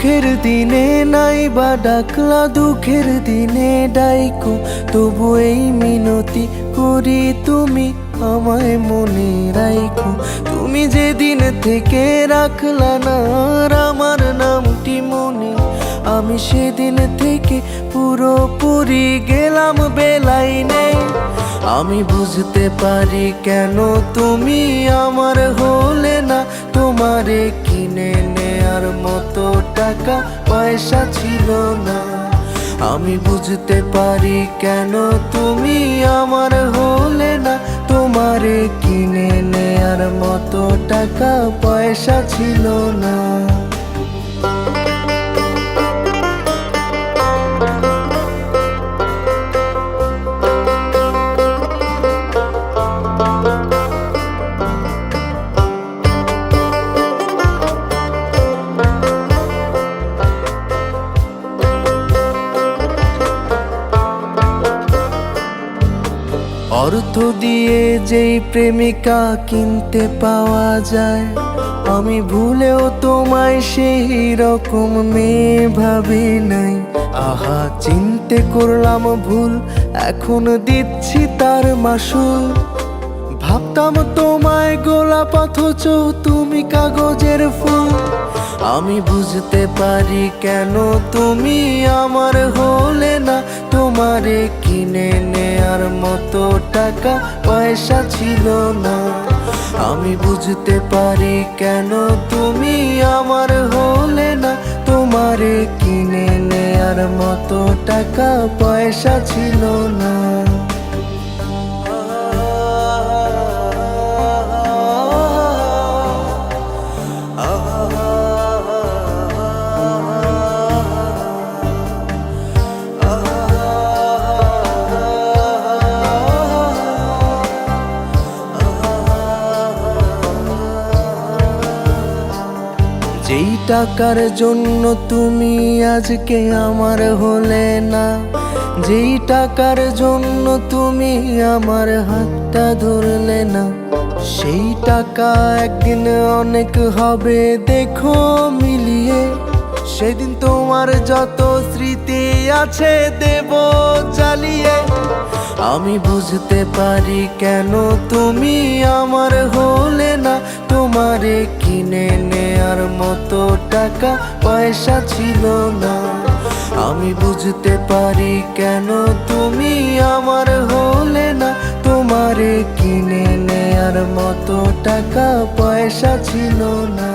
সুখের দিনে নাই বা ডাকলা, দুঃখের দিনে ডাইকো, তবু এই মিনতি করি তুমি আমায় মনে রাইখো। তুমি যেদিন থেকে রাখলা না আমার নামটি মনে, আমি সেদিন থেকে পুরোপুরি গেলাম বেলাইনে। আমি বুঝতে পারি কেন তুমি আমার হলে না, তোমারে কিনে নেয়ার মতো টাকা পয়সা ছিল না। আমি বুঝতে পারি কেন তুমি আমার হলে না, তোমারে কিনে নেয়ার মতো টাকা পয়সা ছিল না। অর্থ দিয়ে যেই প্রেমিকা কিনতে পাওয়া যায়, আমি ভুলেও তোমায় সেই রকম মেয়ে ভাবি নাই। আহা চিনতে করলাম ভুল, এখন দিচ্ছি তার মাসুল। ভাবতাম তোমায় গোলাপ অথচ তুমি কাগজের ফুল। আমি বুঝতে পারি কেন তুমি আমার হলে না, তোমারে কিনে নেয়ার মতো টাকা পয়সা ছিল না। আমি বুঝতে পারি কেন তুমি আমার হলে না, তোমারে কিনে নেয়ার মতো টাকা পয়সা ছিল না। যেই টাকার জন্য তুমি আজকে আমার হলে না, যেই টাকার জন্য তুমি আমার হাতটা ধরলে না, সেই টাকা একদিন অনেক হবে দেখো মিলিয়ে। সেদিন তোমার যত স্মৃতি আছে দেব জ্বালিয়ে। আমি বুঝতে পারি কেন তুমি আমার হলে না, তোমারে কিনে নেয়ার মতো টাকা পয়সা ছিল না। আমি বুঝতে পারি কেন তুমি আমার হলে না, তোমারে কিনে নেয়ার মতো টাকা পয়সা ছিল না।